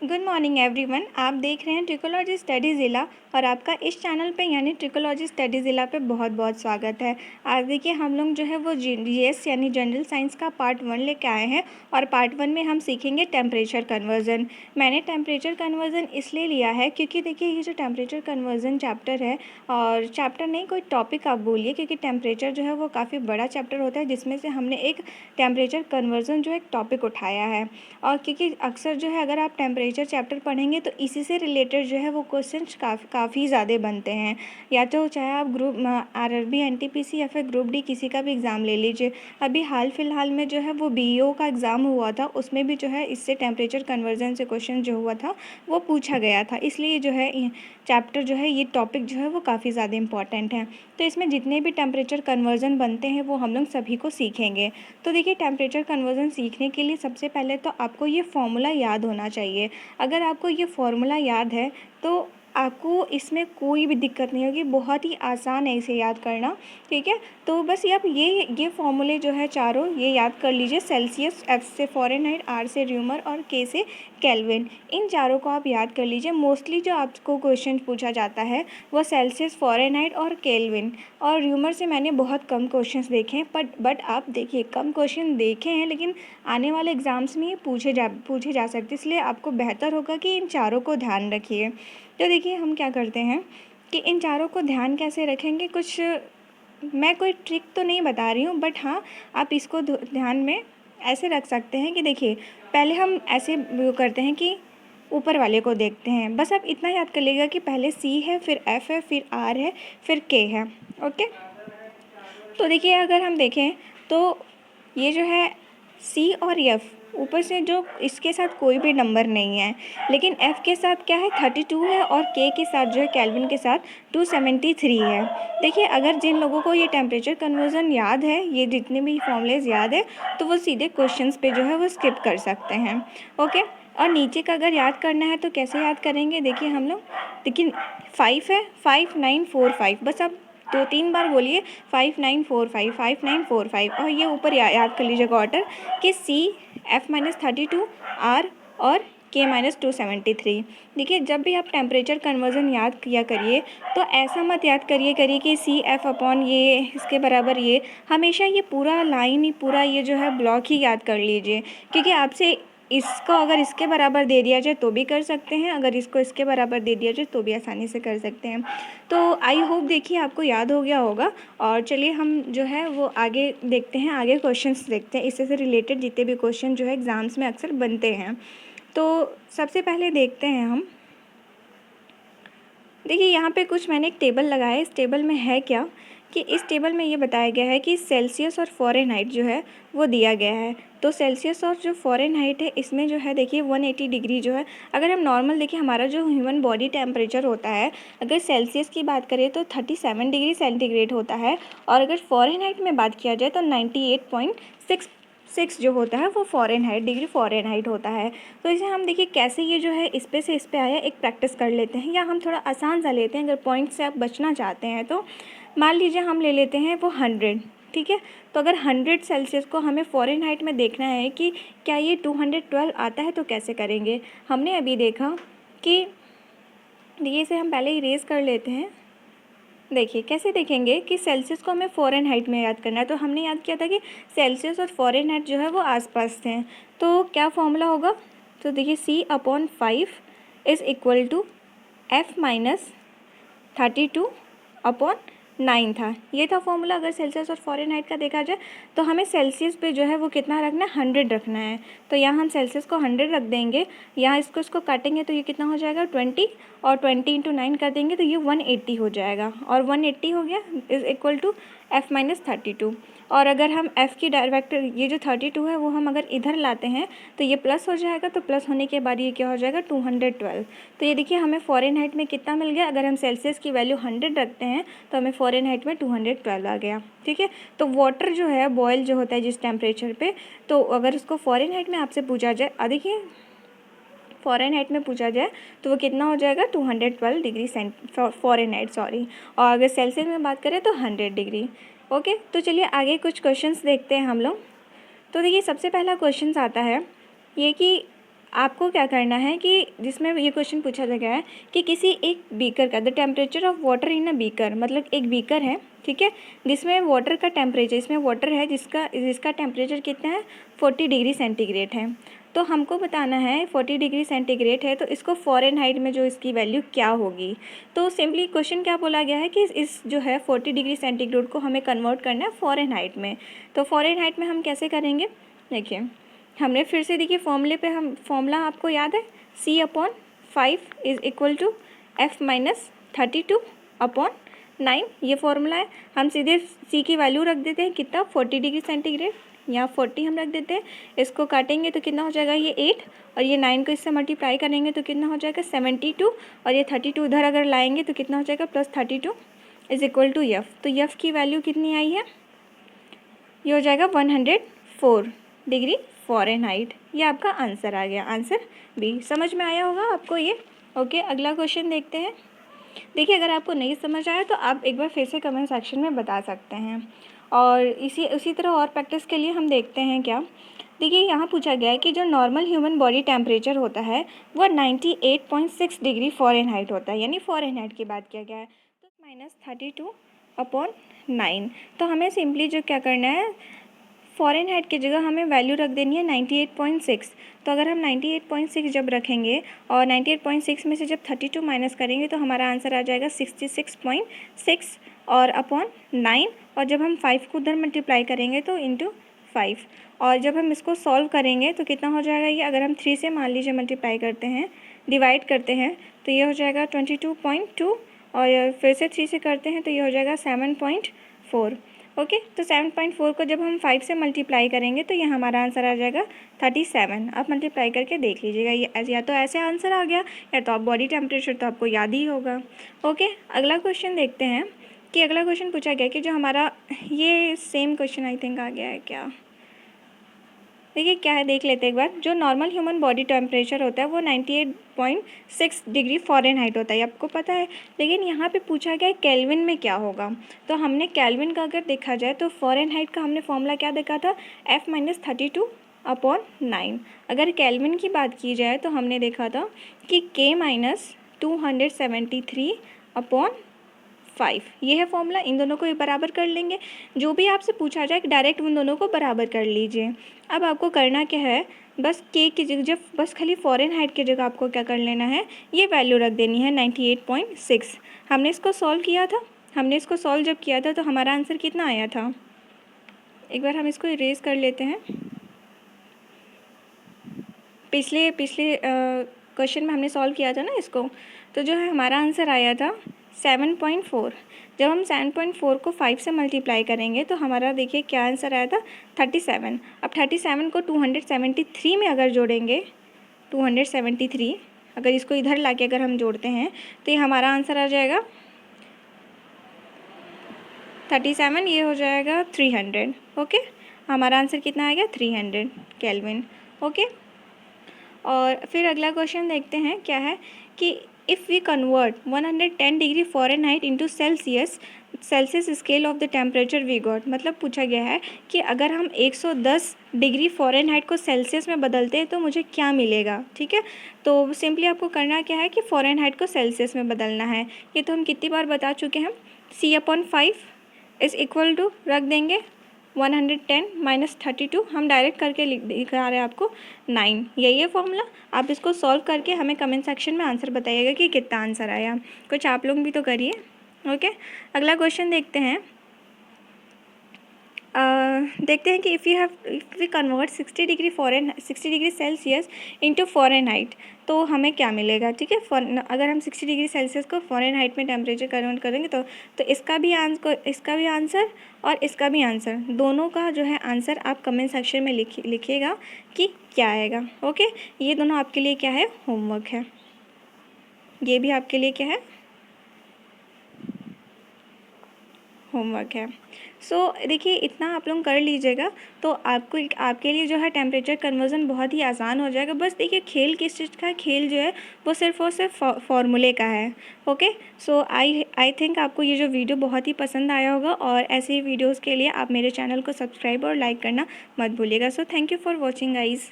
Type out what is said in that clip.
Good morning everyone. आप देख रहे हैं ट्रिकोलॉजी स्टडी ज़िला और आपका इस चैनल पे यानी ट्रिकोलॉजी स्टडी ज़िला पे बहुत बहुत स्वागत है। आज देखिए हम लोग जो है वो जीएस यानी जनरल साइंस का पार्ट 1 लेके आए हैं और पार्ट 1 में हम सीखेंगे टेम्परेचर कन्वर्जन। मैंने टेम्परेचर कन्वर्जन इसलिए लिया है क्योंकि देखिए ये जो टेम्परेचर कन्वर्जन चैप्टर है, और चैप्टर नहीं कोई टॉपिक आप बोलिए, क्योंकि टेम्परेचर जो है वो काफ़ी बड़ा चैप्टर होता है जिसमें से हमने एक टेम्परेचर कन्वर्जन जो एक टॉपिक उठाया है। और क्योंकि अक्सर जो है अगर आप टेम्परेचर चैप्टर पढ़ेंगे तो इसी से रिलेटेड जो है वो क्वेश्चंस काफ़ी ज़्यादा बनते हैं। या तो चाहे आप ग्रुप आरआरबी एनटीपीसी या फिर ग्रुप डी किसी का भी एग्ज़ाम ले लीजिए। अभी हाल फिलहाल में जो है वो बीईओ का एग्ज़ाम हुआ था, उसमें भी जो है इससे टेम्परेचर कन्वर्जन से क्वेश्चन जो हुआ था वो पूछा गया था। इसलिए जो है चैप्टर जो है ये टॉपिक जो है वो काफ़ी ज़्यादा इंपॉर्टेंट है। तो इसमें जितने भी टेम्परेचर कन्वर्जन बनते हैं वो हम लोग सभी को सीखेंगे। तो देखिए टेम्परेचर कन्वर्जन सीखने के लिए सबसे पहले तो आपको ये फॉर्मूला याद होना चाहिए। अगर आपको ये फॉर्मूला याद है तो आपको इसमें कोई भी दिक्कत नहीं होगी, बहुत ही आसान है इसे याद करना। ठीक है, तो बस आप ये फॉर्मूले जो है चारों ये याद कर लीजिए। सेल्सियस, एफ से फ़ारेनहाइट, आर से र्यूमर और के से केल्विन, इन चारों को आप याद कर लीजिए। मोस्टली जो आपको क्वेश्चन पूछा जाता है वो सेल्सियस, फ़ारेनहाइट और केल्विन और र्यूमर से मैंने बहुत कम क्वेश्चंस देखे हैं। बट आप देखिए कम क्वेश्चन देखे हैं लेकिन आने वाले एग्ज़ाम्स में ये पूछे जा सकते, इसलिए आपको बेहतर होगा कि इन चारों को ध्यान रखिए। तो देखिए हम क्या करते हैं कि इन चारों को ध्यान कैसे रखेंगे, कुछ मैं कोई ट्रिक तो नहीं बता रही हूँ, बट हाँ आप इसको ध्यान में ऐसे रख सकते हैं कि देखिए पहले हम ऐसे वो करते हैं कि ऊपर वाले को देखते हैं। बस आप इतना याद कर लीजिएगा कि पहले सी है, फिर एफ है, फिर आर है, फिर के है। ओके, तो देखिए अगर हम देखें तो ये जो है सी और एफ, ऊपर से जो इसके साथ कोई भी नंबर नहीं है, लेकिन एफ़ के साथ क्या है 32 है और के साथ जो है केल्विन के साथ 273 है। देखिए अगर जिन लोगों को ये टेम्परेचर कन्वर्जन याद है, ये जितने भी फॉर्मूलेज याद है, तो वो सीधे क्वेश्चंस पे जो है वो स्किप कर सकते हैं। ओके, और नीचे का अगर याद करना है तो कैसे याद करेंगे, देखिए हम लोग देखिए 5 है, 5945, बस आप 2-3 बार बोलिए 5945 5945 और ये ऊपर याद कर लीजिएगा ऑर्डर कि सी F-32 आर और K-273। देखिए जब भी आप टेम्परेचर कन्वर्जन याद किया करिए तो ऐसा मत याद करिए कि सी एफ अपॉन ये इसके बराबर ये, हमेशा ये पूरा लाइन ही पूरा ये जो है ब्लॉक ही याद कर लीजिए, क्योंकि आपसे इसको अगर इसके बराबर दे दिया जाए तो भी कर सकते हैं, अगर इसको इसके बराबर दे दिया जाए तो भी आसानी से कर सकते हैं। तो आई होप देखिए आपको याद हो गया होगा। और चलिए हम जो है वो आगे देखते हैं, आगे क्वेश्चंस देखते हैं, इससे से रिलेटेड जितने भी क्वेश्चन जो है एग्ज़ाम्स में अक्सर बनते हैं। तो सबसे पहले देखते हैं हम, देखिए यहाँ पे कुछ मैंने एक टेबल लगाया है। इस टेबल में है क्या कि इस टेबल में ये बताया गया है कि सेल्सियस और फ़ारेनहाइट जो है वो दिया गया है। तो सेल्सियस और जो फ़ारेनहाइट है इसमें जो है देखिए 180 डिग्री जो है, अगर हम नॉर्मल देखिए हमारा जो ह्यूमन बॉडी टेम्परेचर होता है, अगर सेल्सियस की बात करें तो 37 डिग्री सेंटीग्रेड होता है, और अगर फ़ारेनहाइट में बात किया जाए तो 98.6 जो होता है वो डिग्री फ़ारेनहाइट होता है। तो इसे हम देखिए कैसे ये जो है इस पे आया, एक प्रैक्टिस कर लेते हैं, या हम थोड़ा आसान सा लेते हैं। अगर पॉइंट से आप बचना चाहते हैं तो मान लीजिए हम ले लेते हैं वो 100, ठीक है। तो अगर 100 सेल्सियस को हमें फ़ारेनहाइट में देखना है कि क्या ये 212 आता है, तो कैसे करेंगे। हमने अभी देखा कि देखिए इसे हम पहले इरेज कर लेते हैं। देखिए कैसे देखेंगे कि सेल्सियस को हमें फ़ारेनहाइट में याद करना है, तो हमने याद किया था कि सेल्सियस और फ़ारेनहाइट जो है वो आसपास थे। तो क्या फॉर्मूला होगा, तो देखिए C/5 is equal to F-32/9 था, ये था फॉर्मूला। अगर सेल्सियस और फ़ारेनहाइट का देखा जाए तो हमें सेल्सियस पे जो है वो कितना रखना है, 100 रखना है। तो यहाँ हम सेल्सियस को 100 रख देंगे, यहाँ इसको काटेंगे तो ये कितना हो जाएगा 20, और 20 × 9 कर देंगे तो ये 180 हो जाएगा, और 180 हो गया इज़ इक्वल टू F-32। और अगर हम F की डायरेक्ट ये जो 32 है वो हम अगर इधर लाते हैं तो ये प्लस हो जाएगा, तो प्लस होने के बाद ये क्या हो जाएगा 212। तो ये देखिए हमें फ़ारेनहाइट में कितना मिल गया, अगर हम सेल्सियस की वैल्यू 100 रखते हैं तो हमें फ़ारेनहाइट में 212 आ गया। ठीक है, तो वाटर जो है बॉयल जो होता है जिस टेम्परेचर पे, तो अगर उसको फ़ारेनहाइट में आपसे पूछा जाए, देखिए फ़ारेनहाइट में पूछा जाए तो वो कितना हो जाएगा 212 डिग्री फ़ारेनहाइट सॉरी, और अगर सेल्सियस में बात करें तो 100 डिग्री। ओके, तो चलिए आगे कुछ क्वेश्चंस देखते हैं हम लोग। तो देखिए सबसे पहला क्वेश्चन आता है ये कि आपको क्या करना है कि जिसमें ये क्वेश्चन पूछा गया है कि किसी एक बीकर का the temperature of water in a beaker, मतलब एक बीकर है, ठीक है, जिसमें वाटर का टेम्परेचर, इसमें वाटर है जिसका टेम्परेचर कितना है 40 डिग्री सेंटीग्रेड है। तो हमको बताना है 40 डिग्री सेंटीग्रेड है तो इसको फ़ारेनहाइट में जो इसकी वैल्यू क्या होगी। तो सिंपली क्वेश्चन क्या बोला गया है कि इस जो है 40 डिग्री सेंटीग्रेड को हमें कन्वर्ट करना है फ़ारेनहाइट में। तो फ़ारेनहाइट में हम कैसे करेंगे, देखिए हमने फिर से देखिए फॉर्मूले पे हम फॉर्मूला आपको याद है C/5 is equal to F-32/9, ये फॉर्मूला है। हम सीधे C की वैल्यू रख देते हैं कितना 40 डिग्री सेंटीग्रेड, यहाँ 40 हम रख देते हैं। इसको काटेंगे तो कितना हो जाएगा ये 8, और ये 9 को इससे मल्टीप्लाई करेंगे तो कितना हो जाएगा 72, और ये 32 उधर अगर लाएंगे तो कितना हो जाएगा +32 इज़ इक्वल टू F। तो F की वैल्यू कितनी आई है, ये हो जाएगा 104 डिग्री फ़ारेनहाइट। ये आपका आंसर आ गया, आंसर बी। समझ में आया होगा आपको ये। ओके, अगला क्वेश्चन देखते हैं। देखिए अगर आपको नहीं समझ आया तो आप एक बार फिर से कमेंट सेक्शन में बता सकते हैं, और उसी तरह और प्रैक्टिस के लिए हम देखते हैं क्या। देखिए यहाँ पूछा गया है कि जो नॉर्मल ह्यूमन बॉडी टेम्परेचर होता है वो 98.6 डिग्री फ़ारेनहाइट होता है, यानी फ़ारेनहाइट की बात किया गया है। तो -32/9, तो हमें सिंपली जो क्या करना है फ़ारेनहाइट की जगह हमें वैल्यू रख देनी है 98.6। तो अगर हम 98.6 जब रखेंगे और 98.6 में से जब 32 माइनस करेंगे तो हमारा आंसर आ जाएगा 66.6 और अपॉन 9, और जब हम 5 को उधर मल्टीप्लाई करेंगे तो इंटू 5, और जब हम इसको सॉल्व करेंगे तो कितना हो जाएगा ये, अगर हम 3 से मान लीजिए मल्टीप्लाई करते हैं, डिवाइड करते हैं तो ये हो जाएगा 22.2, और फिर से 3 से करते हैं तो ये हो जाएगा 7.4। ओके, तो 7.4 को जब हम 5 से मल्टीप्लाई करेंगे तो ये हमारा आंसर आ जाएगा 37। आप मल्टीप्लाई करके देख लीजिएगा, ये या तो ऐसे आंसर आ गया या तो आप बॉडी टेम्परेचर तो आपको याद ही होगा। ओके, अगला क्वेश्चन देखते हैं कि अगला क्वेश्चन पूछा गया कि जो हमारा ये सेम क्वेश्चन आई थिंक आ गया है क्या, देखिए क्या है देख लेते हैं एक बार। जो नॉर्मल ह्यूमन बॉडी टेम्परेचर होता है वो 98.6 डिग्री फ़ारेनहाइट होता है, आपको पता है, लेकिन यहाँ पे पूछा गया है केल्विन में क्या होगा। तो हमने केल्विन का अगर देखा जाए तो फ़ारेनहाइट का हमने फॉर्मूला क्या देखा था F-32/9। अगर केल्विन की बात की जाए तो हमने देखा था कि K-273/5, ये है फॉर्मूला। इन दोनों को बराबर कर लेंगे, जो भी आपसे पूछा जाए डायरेक्ट उन दोनों को बराबर कर लीजिए। अब आपको करना क्या है, बस के की जगह बस खाली फ़ारेनहाइट की जगह आपको क्या कर लेना है, ये वैल्यू रख देनी है 98.6। हमने इसको सॉल्व किया था, हमने इसको सॉल्व जब किया था तो हमारा आंसर कितना आया था, एक बार हम इसको इरेज कर लेते हैं। पिछले क्वेश्चन में हमने सॉल्व किया था ना इसको, तो जो है हमारा आंसर आया था 7.4। जब हम 7.4 को 5 से मल्टीप्लाई करेंगे तो हमारा देखिए क्या आंसर आया था 37। अब 37 को 273 में अगर जोड़ेंगे, 273 अगर इसको इधर लाके अगर हम जोड़ते हैं तो ये हमारा आंसर आ जाएगा 37, ये हो जाएगा 300। ओके, हमारा आंसर कितना आ गया 300 केल्विन। ओके, और फिर अगला क्वेश्चन देखते हैं क्या है कि if we convert 110 degree Fahrenheit into Celsius scale of the temperature we got, मतलब पूछा गया है कि अगर हम 110 डिग्री फ़ारेनहाइट को सेल्सियस में बदलते हैं तो मुझे क्या मिलेगा। ठीक है, तो सिंपली आपको करना क्या है कि फ़ारेनहाइट को सेल्सियस में बदलना है। ये तो हम कितनी बार बता चुके हैं, C/5 इज़ इक्वल टू रख देंगे 110 - 32, हम डायरेक्ट करके दिखा रहे हैं आपको 9, यही है फॉर्मूला। आप इसको सॉल्व करके हमें कमेंट सेक्शन में आंसर बताइएगा कि कितना आंसर आया, कुछ आप लोग भी तो करिए। ओके, अगला क्वेश्चन देखते हैं। देखते हैं कि if we convert 60 degree Celsius into Fahrenheit तो हमें क्या मिलेगा। ठीक है, अगर हम 60 डिग्री सेल्सियस को फ़ारेनहाइट में टेम्परेचर कन्वर्ट करेंगे तो इसका भी आंसर और इसका भी आंसर, दोनों का जो है आंसर आप कमेंट सेक्शन में लिखिएगा कि क्या आएगा। ओके, ये दोनों आपके लिए क्या है, होमवर्क है, ये भी आपके लिए क्या है, होमवर्क है। सो देखिए इतना आप लोग कर लीजिएगा तो आपके लिए जो है टेम्परेचर कन्वर्जन बहुत ही आसान हो जाएगा। बस देखिए खेल किस चीज़ का है, खेल जो है वो सिर्फ और सिर्फ फॉर्मूले का है। ओके, सो आई थिंक आपको ये जो वीडियो बहुत ही पसंद आया होगा, और ऐसे ही वीडियोज़ के लिए आप मेरे चैनल को सब्सक्राइब और लाइक करना मत भूलिएगा। So thank you for watching guys.